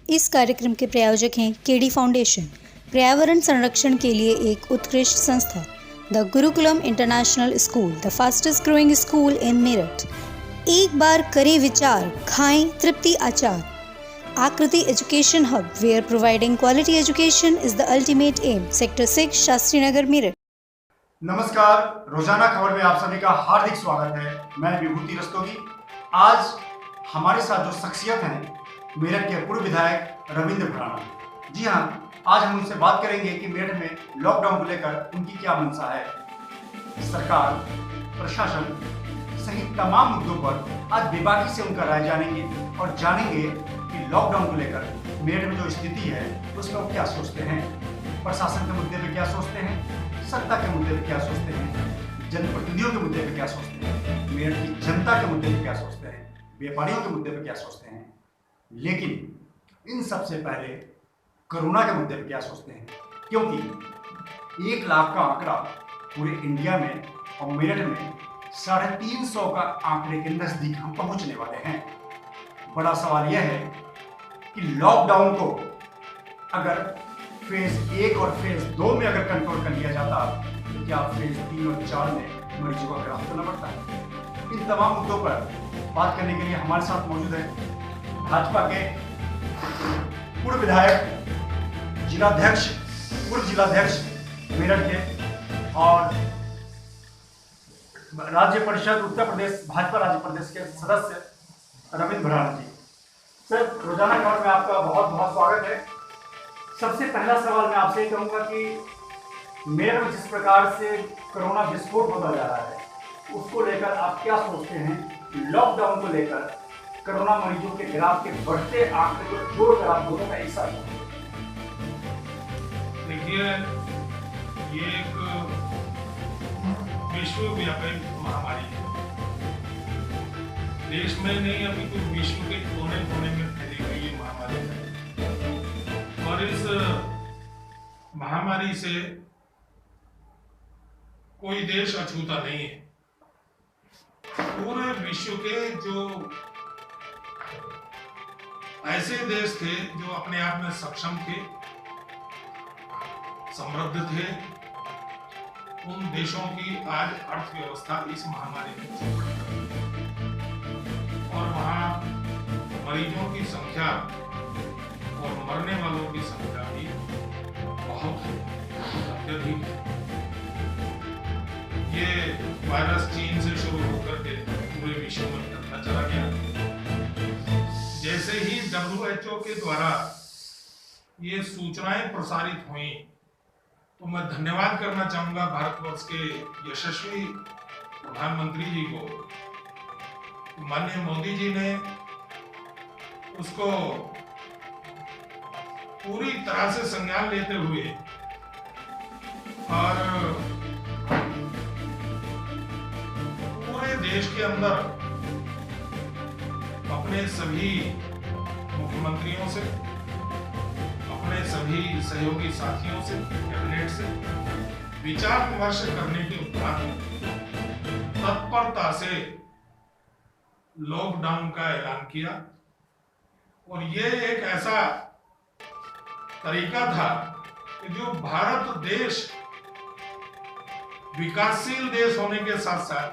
इस कार्यक्रम के प्रायोजक हैं केडी फाउंडेशन, पर्यावरण संरक्षण के लिए एक उत्कृष्ट संस्था, the Gurukulam international school, the fastest growing school in Meerut. एक बार करें विचार, खाएं तृप्ति आचार। Aakriti education hub, where providing quality education is the ultimate aim, sector 6, Shastri Nagar, Meerut. नमस्कार, रोजाना खबर में आप सभी का हार्दिक स्वागत है। मैं विभूति रस्तोगी। आज हमारे साथ जो शख्सियत हैं, मेरठ के पूर्व विधायक रविंद्र भराड़ा। जी हाँ, आज हम उनसे बात करेंगे कि मेरठ में लॉकडाउन को लेकर उनकी क्या मंशा है। सरकार, प्रशासन सहित तमाम मुद्दों पर आज बेबाकी से उनका राय जानेंगे और जानेंगे कि लॉकडाउन को लेकर मेरठ में जो स्थिति है उसमें वो क्या सोचते हैं, प्रशासन के मुद्दे पे क्या सोचते हैं, सत्ता के मुद्दे पे क्या सोचते हैं, जनप्रतिनिधियों के मुद्दे पे क्या सोचते हैं, मेरठ की जनता के मुद्दे पे क्या सोचते हैं, व्यापारियों के मुद्दे पे क्या सोचते हैं। लेकिन इन सबसे पहले कोरोना के मुद्दे पे क्या सोचते हैं, क्योंकि 1 लाख का आंकड़ा पूरे इंडिया में और मेरठ में 350 का आंकड़े के नजदीक हम पहुंचने वाले हैं। बड़ा सवाल यह है कि लॉकडाउन को अगर फेज 1 और फेज 2 में अगर कंट्रोल कर लिया जाता तो क्या फेज 3 और 4 में मरीजों का ग्राफ तो न बढ़ता है। इन तमाम मुद्दों पर बात करने के लिए हमारे साथ मौजूद है भाजपा के पूर्व विधायक, पूर्व जिलाध्यक्ष मेरठ के और राज्य परिषद उत्तर प्रदेश भाजपा राज्य प्रदेश के सदस्य रविंद्र भराड़ा जी। सर, रोजाना खबर में आपका बहुत बहुत स्वागत है। सबसे पहला सवाल मैं आपसे कहूंगा कि मेरठ में जिस प्रकार से कोरोना विस्फोट होता जा रहा है उसको लेकर आप क्या सोचते हैं। लॉकडाउन को लेकर कोरोना मरीजों के ग्राफ के बढ़ते आंकड़े को जोड़कर आप दोनों का एक साथ देखिए, ये एक विश्वव्यापी महामारी है। देश में नहीं, अभी तो विश्व के कोने कोने में फैली हुई ये महामारी है और इस महामारी से कोई देश अछूता नहीं है। पूरे विश्व के जो ऐसे देश थे जो अपने आप में सक्षम थे, समृद्ध थे, उन देशों की आज अर्थव्यवस्था इस महामारी में चौपट कर रही है और वहां मरीजों की संख्या और मरने वालों की संख्या भी बहुत अत्यधिक है। ये वायरस चीन से शुरू होकर के पूरे विश्व में फैलता चला गया। जैसे ही WHO के द्वारा ये सूचनाएं प्रसारित हुई तो मैं धन्यवाद करना चाहूंगा भारतवर्ष के यशस्वी प्रधानमंत्री जी को। माननीय मोदी जी ने उसको पूरी तरह से संज्ञान लेते हुए और पूरे देश के अंदर अपने सभी मुख्यमंत्रियों से, अपने सभी सहयोगी साथियों से, कैबिनेट से विचार विमर्श करने के उपरांत तत्परता से लॉकडाउन का ऐलान किया और ये एक ऐसा तरीका था कि जो भारत देश विकासशील देश होने के साथ साथ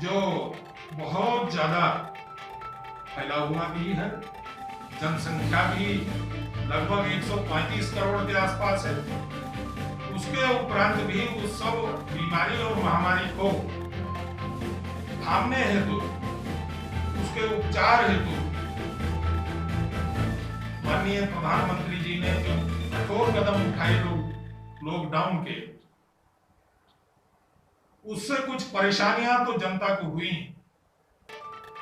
जो बहुत ज्यादा फैला हुआ भी है, जनसंख्या भी लगभग 135 करोड़ के आसपास है, उसके उपरांत भी उस सब बीमारी और महामारी को थामने हेतु, उसके उपचार हेतु माननीय प्रधानमंत्री जी ने जो कठोर कदम उठाए लॉकडाउन के, उससे कुछ परेशानियां तो जनता को हुई,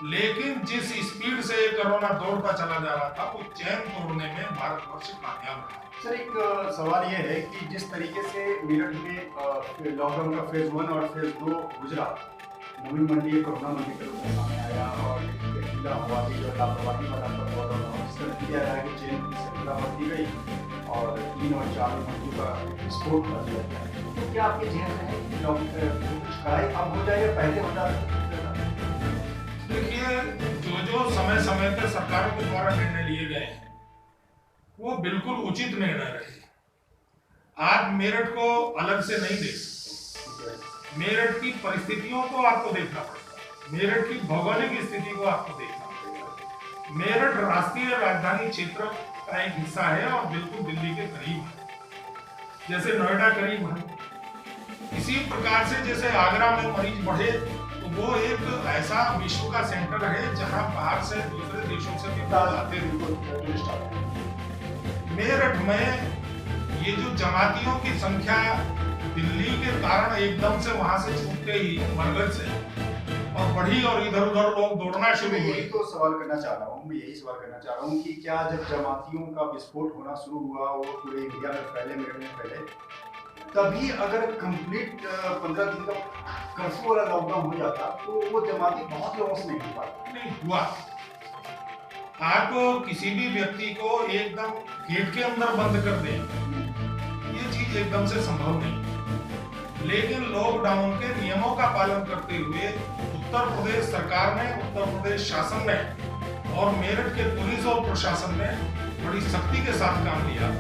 लेकिन जिस स्पीड से कोरोना दौड़ता चला जा रहा था वो चैन तोड़ने में भारतवर्ष कामयाब रहा। सर, एक सवाल यह है कि जिस तरीके से मेरठ में लॉकडाउन का फेज 1 और फेज 2 गुजरा, नवी मंडी कोरोना मंडी के रूप में सामने आया और जिला आबादी जो लापरवाही वाला किया गया कि चेन से खुला बढ़ती गई और 3 और 4 मरीजों का विस्फोट कर दिया गया। तो क्या आपके जहन में है कि कुछ कड़ाई अब हो जाए या पहले हो जाए? देखिए, जो जो समय समय पर सरकारों के द्वारा निर्णय लिए गए हैं वो बिल्कुल उचित निर्णय रहे। आप मेरठ को अलग से नहीं देख सकते। मेरठ की परिस्थितियों को आपको देखना पड़ेगा, मेरठ की भौगोलिक स्थिति को आपको देखना पड़ेगा। मेरठ राष्ट्रीय राजधानी क्षेत्र का एक हिस्सा है और बिल्कुल दिल्ली के करीब है, जैसे नोएडा करीब है। इसी प्रकार से जैसे आगरा में मरीज बढ़े तो वो एक ऐसा विश्व का सेंटर है जहां बाहर से दूसरे देशों से भी आते हैं। मेरठ में ये जो जमातियों की संख्या दिल्ली के कारण एकदम से वहां से छूटते ही मरकज से और बढ़ी और इधर उधर लोग दौड़ना शुरू हुए। यही तो सवाल करना चाह रहा हूँ, मैं यही सवाल करना चाह रहा हूँ कि क्या जब जमातियों का विस्फोट होना शुरू हुआ वो पूरे इंडिया में फैले, मेरठ में फैले, तभी अगर कंप्लीट 15 दिन का कर्फ्यू वाला लॉकडाउन हो जाता तो वो जमाती बहुत लोगों से नहीं हो पाता। नहीं हुआ। आप किसी भी व्यक्ति को एकदम गेट के अंदर बंद कर दें, ये चीज एकदम से संभव नहीं। लेकिन लॉकडाउन के नियमों का पालन करते हुए उत्तर प्रदेश सरकार ने, उत्तर प्रदेश शासन ने और मेरठ के पुलिस और प्रशासन ने बड़ी सख्ती के साथ काम लिया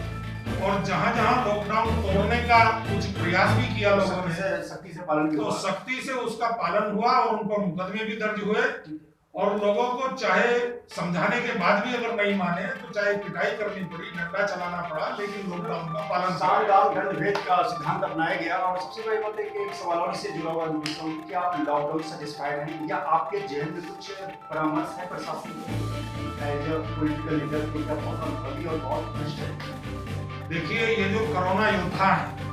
और जहां जहां लॉकडाउन तोड़ने का कुछ प्रयास भी किया लोगों ने, सख्ती से पालन तो सख्ती से उसका पालन हुआ और उन पर मुकदमे भी दर्ज हुए और लोगों को चाहे समझाने के बाद भी अगर नहीं माने तो चाहे पिटाई करनी पड़ी, डंडा चलाना पड़ा, लेकिन लॉकडाउन का पालन दंड भेद का सिद्धांत अपनाया गया। और सबसे बड़ी बात है कि एक सवाल और इससे जुड़ा हुआ है, क्या आप लॉकडाउन सेटिस्फाइड हैं या आपके जेहन में कुछ परामर्श है प्रशासन एज अ पॉलिटिकल लीडर को क्या बहुत अनुभवी और बहुत भ्रष्ट है? देखिए, ये जो कोरोना योद्धा है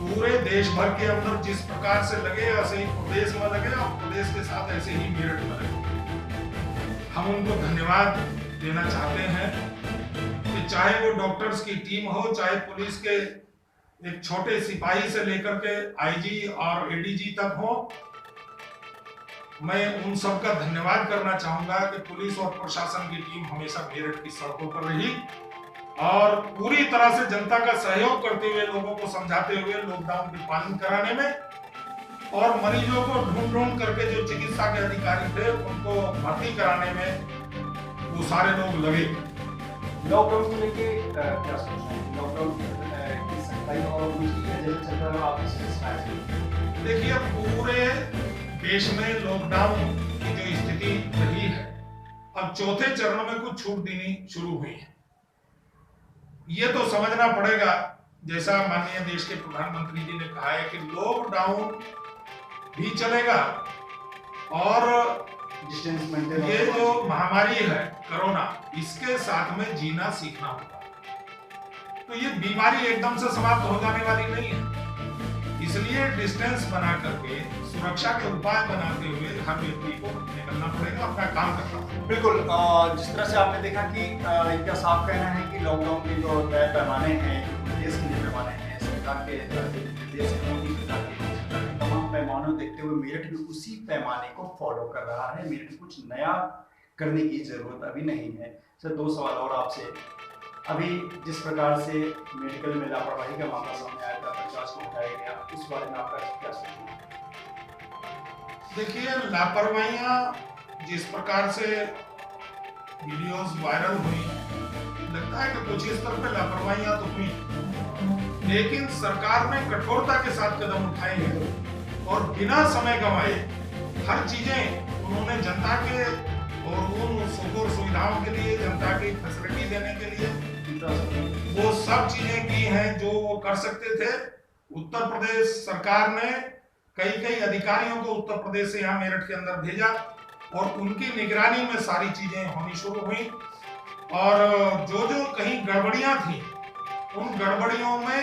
पूरे देश भर के अंदर जिस प्रकार से लगे ऐसे ही प्रदेश में लगे और प्रदेश के साथ ऐसे ही मेरठ में लगे। हम उनको धन्यवाद देना चाहते हैं कि चाहे वो डॉक्टर्स की टीम हो, चाहे पुलिस के एक छोटे सिपाही से लेकर के आईजी और एडीजी तक हो, मैं उन सबका धन्यवाद करना चाहूंगा कि पुलिस और प्रशासन की टीम हमेशा मेरठ की सड़कों पर रही और पूरी तरह से जनता का सहयोग करते हुए, लोगों को समझाते हुए लॉकडाउन के पालन कराने में और मरीजों को ढूंढ करके जो चिकित्सा के अधिकारी थे उनको भर्ती कराने में वो सारे लोग लगे। लॉकडाउन को लेके क्या सोचना है? लॉकडाउन की सख्ताई और जैसे चल रहा है आप इससे देखिए, पूरे देश में लॉकडाउन की जो स्थिति रही है, अब चौथे चरण में कुछ छूट देनी शुरू हुई है। ये तो समझना पड़ेगा, जैसा माननीय देश के प्रधानमंत्री जी ने कहा है कि लॉकडाउन भी चलेगा और डिस्टेंस मेंटेन, ये जो महामारी है कोरोना, इसके साथ में जीना सीखना होगा। तो ये बीमारी एकदम से समाप्त हो जाने वाली नहीं है, इसलिए डिस्टेंस बना करके सुरक्षा के उपाय बनाते हुए हर व्यक्ति को निकलना पड़ेगा, अपना काम करना पड़ेगा। बिल्कुल। जिस तरह से आपने देखा कि इनका साफ कहना है कि लॉकडाउन के जो तय पैमाने हैं, देश के पैमाने हैं, सरकार के निर्देश हैं, मोदी सरकार के तमाम पैमानों देखते हुए मेरठ भी उसी पैमाने को फॉलो कर रहा है। मेरठ में कुछ नया करने की जरूरत अभी नहीं है। सर, दो सवाल और आपसे। अभी जिस प्रकार से मेडिकल में लापरवाही का मामला सामने आया था, 50 को उठाया गया, उस बारे में आपका क्या सोचना है? देखिए, लापरवाहियां जिस प्रकार से वीडियोस वायरल हुई, लगता है कि कुछ इस तरह पे लापरवाहियां तो हुई, लेकिन सरकार ने कठोरता के साथ कदम उठाए हैं और बिना समय गंवाए हर चीजें उन्होंने जनता के और उन सुख सुविधाओं के लिए, जनता की फैसिलिटी देने के लिए वो सब चीजें की हैं जो वो कर सकते थे। उत्तर प्रदेश सरकार ने कई अधिकारियों को उत्तर प्रदेश से यहाँ मेरठ के अंदर भेजा और उनकी निगरानी में सारी चीजें होनी शुरू हुई और जो कहीं गड़बड़ियां थी, उन गड़बड़ियों में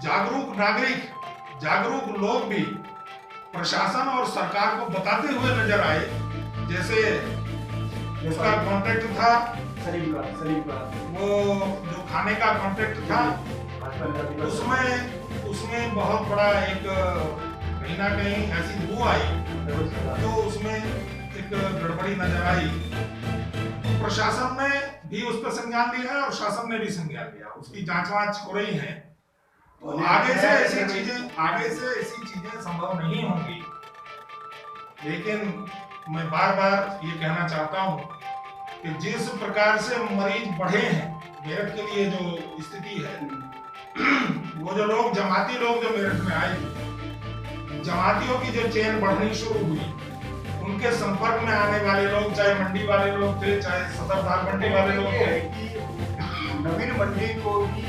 जागरूक नागरिक, जागरूक लोग भी प्रशासन और सरकार को बताते हुए नजर आए। जैसे उसका कॉन्ट्रैक्ट था सलीम का वो जो खाने का कॉन्ट्रैक्ट था, उसमें बहुत बड़ा एक कहीं ना कहीं ऐसी बू आई तो उसमें एक गड़बड़ी नजर आई। प्रशासन ने भी उस पर संज्ञान लिया है और शासन ने भी संज्ञान लिया, उसकी जांच हो रही है। तो आगे से ऐसी चीजें संभव नहीं होंगी, लेकिन मैं बार बार ये कहना चाहता हूँ कि जिस प्रकार से मरीज बढ़े हैं मेरठ के लिए जो स्थिति है, वो जो लोग जमाती लोग जो मेरठ में आए थे, जमातियों की जो चेन बढ़नी शुरू हुई, उनके संपर्क में आने वाले लोग चाहे मंडी वाले लोग थे, चाहे सदर दाल मंडी वाले लोग थे। नवीन मंडी को भी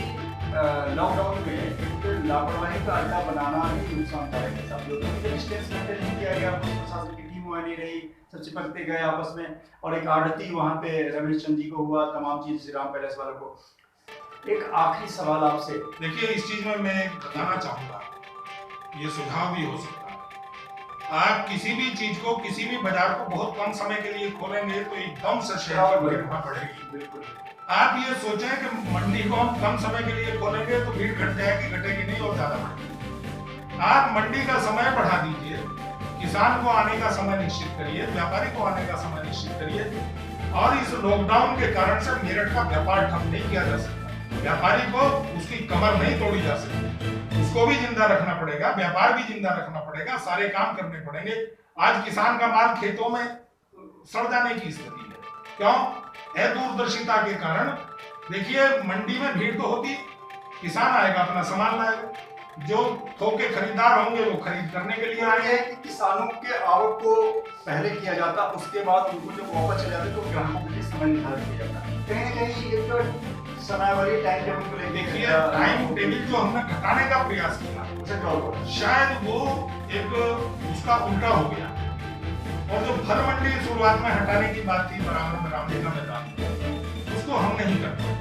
लॉकडाउन में एक लापरवाही का अड्डा बनाना ही नुकसानदायक है। सब लोगों को डिस्टेंस मेंटेन नहीं किया गया, प्रशासन की टीम वहाँ नहीं रही, सब चिपकते गए आपस में, और एक आड़ती वहाँ पे रमेश चंद जी को हुआ, तमाम चीज श्री राम पैलेस वालों को। एक आखिरी सवाल आपसे, देखिए इस चीज में मैं बताना चाहूंगा, ये सुझाव भी हो सकता है, आप किसी भी चीज को, किसी भी बाजार को बहुत कम समय के लिए खोलेंगे तो एकदम से शहर की भीड़ वहां बढ़ेगी। बिल्कुल आप ये सोचें कि मंडी को हम कम समय के लिए खोलेंगे तो भीड़ घट जाएगी, घटेगी नहीं और ज्यादा बढ़ेगी। आप मंडी का समय बढ़ा दीजिए, किसान को आने का समय निश्चित करिए, व्यापारी को आने का समय निश्चित करिए, और इस लॉकडाउन के कारण से मेरठ का व्यापार ठप नहीं किया जा सकता। व्यापारी को उसकी कमर नहीं तोड़ी जा सकती, उसको भी जिंदा रखना पड़ेगा, व्यापार भी जिंदा रखना पड़ेगा, सारे काम करने पड़ेंगे। आज किसान का माल खेतों में सड़ जाने की स्थिति है, क्यों? दूरदर्शिता के कारण। देखिए मंडी में भीड़ तो होती, किसान आएगा अपना सामान लाएगा, जो थोक के खरीदार होंगे वो खरीद करने के लिए आए। कि किसानों के आवक को पहले किया जाता, उसके बाद उनको जब वापस चले जाते तो ग्राहकों के लिए समय निर्धारित किया जाता। कहीं ना कहीं एक तो समय वाली टाइम टेबल को लेकर, देखिए टाइम टेबल जो हमने घटाने का प्रयास किया, उसे क्या होगा, शायद वो एक उसका उल्टा हो गया। और जो फल मंडी शुरुआत में हटाने की बात थी बराबर में रामलीला मैदान, उसको हम नहीं करते।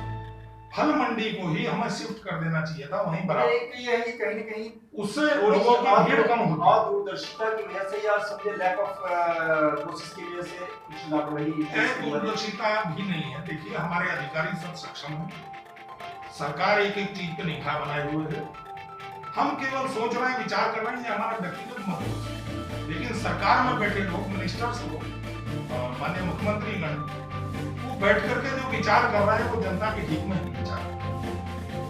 फल मंडी को ही हमें शिफ्ट कर देना चाहिए था वहीं बराबर। यही कहीं न कहीं उससे लोगों की भीड़ कम होती। और दूरदर्शिता की वजह से या समझे लैक ऑफ प्रोसेस की वजह से कुछ लापरवाही, दूरदर्शिता भी नहीं है। देखिए हमारे अधिकारी सब सक्षम हैं, सरकार एक एक चीज पे निगाह बनाए हुए है, हम केवल सोच रहे हैं, विचार कर रहे हैं, ये हमारा व्यक्तिगत मत है। लेकिन सरकार में बैठे लोग, मिनिस्टर्स लोग, माननीय मुख्यमंत्री गण, वो बैठ करके जो विचार कर रहे हैं वो जनता के हित में ही विचार।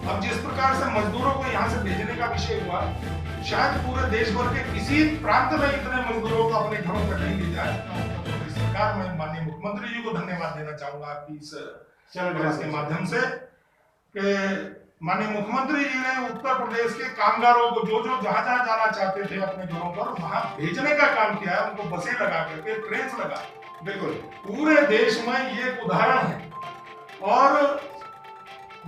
अब जिस प्रकार से मजदूरों को यहाँ से भेजने का विषय हुआ, शायद पूरे देश भर के किसी प्रांत में इतने मजदूरों को अपने घरों पर नहीं ले जाए। तो सरकार में माननीय मुख्यमंत्री जी को धन्यवाद देना चाहूंगा आपकी इस चैनल के माध्यम से, कि माननीय मुख्यमंत्री जी ने उत्तर प्रदेश के कामगारों को जो जहां जहां जाना चाहते थे अपने घरों पर, वहां भेजने का काम किया है, उनको बसें लगा करके, ट्रेन लगा। बिल्कुल पूरे देश में ये एक उदाहरण है। और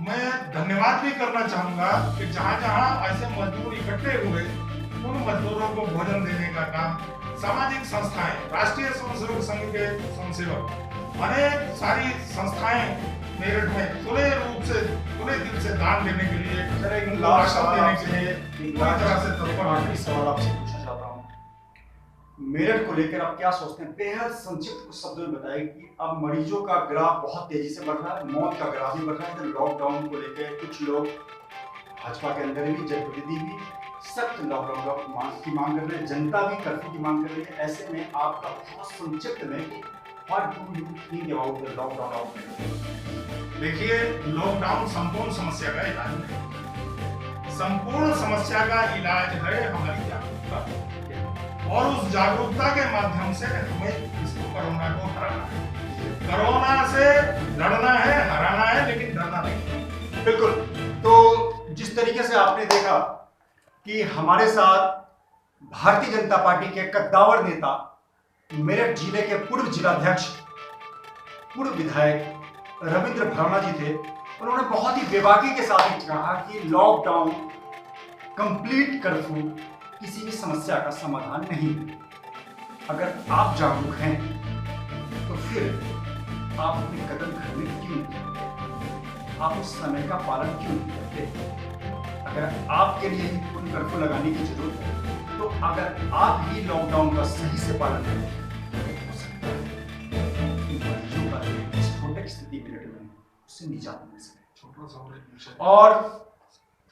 मैं धन्यवाद भी करना चाहूंगा कि जहां जहां ऐसे मजदूर इकट्ठे हुए, उन मजदूरों को भोजन देने का काम सामाजिक संस्थाएं, राष्ट्रीय स्वयंसेवक संघ के स्वयंसेवक, अनेक सारी संस्थाएं मेरठ में खुले रूप से, खुले दिल से दान देने के लिए, देने के लिए पूरी तरह से तत्पर। आखिरी सवाल आपसे पूछना चाहता हूँ, मेरठ को लेकर आप क्या सोचते हैं? बेहद संक्षिप्त कुछ शब्दों में बताइए कि अब मरीजों का ग्राफ बहुत तेजी से बढ़ रहा है, मौत का ग्राफ भी बढ़ रहा है। तो लॉकडाउन को लेकर कुछ लोग भाजपा के अंदर भी, जनप्रतिनिधि भी सख्त लॉकडाउन की मांग कर रहे हैं, जनता भी कर्फ्यू की मांग कर रही है। ऐसे में आपका बहुत संक्षिप्त में कि what do you think about the lockdown of Meerut? देखिए लॉकडाउन संपूर्ण समस्या का इलाज नहीं, संपूर्ण समस्या का इलाज है हमारी जागरूकता, और उस जागरूकता के माध्यम से हमें इसको कोरोना को हराना है। कोरोना से लड़ना है, हराना है, लेकिन डरना नहीं। बिल्कुल। तो जिस तरीके से आपने देखा कि हमारे साथ भारतीय जनता पार्टी के कद्दावर नेता, मेरठ जिले के पूर्व जिलाध्यक्ष, पूर्व विधायक रविंद्र भराना जी थे। उन्होंने बहुत ही बेबाकी के साथ कहा कि लॉकडाउन, कंप्लीट कर्फ्यू किसी भी समस्या का समाधान नहीं है। अगर आप जागरूक हैं तो फिर आप अपने कदम घर में क्यों नहीं करते? आप उस समय का पालन क्यों नहीं करते? अगर आपके लिए ही पूर्ण कर्फ्यू लगाने की जरूरत है, तो अगर आप ही लॉकडाउन का सही से पालन करें, तो हो सकता है कि मरीजों का विस्फोटक स्थिति मेरठ में उससे निजात मिल सके। और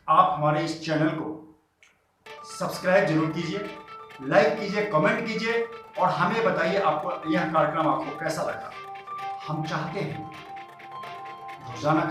आप हमारे इस चैनल को सब्सक्राइब जरूर कीजिए, लाइक कीजिए, कमेंट कीजिए, और हमें बताइए आपको यह कार्यक्रम आपको कैसा लगा। हम चाहते हैं रोजाना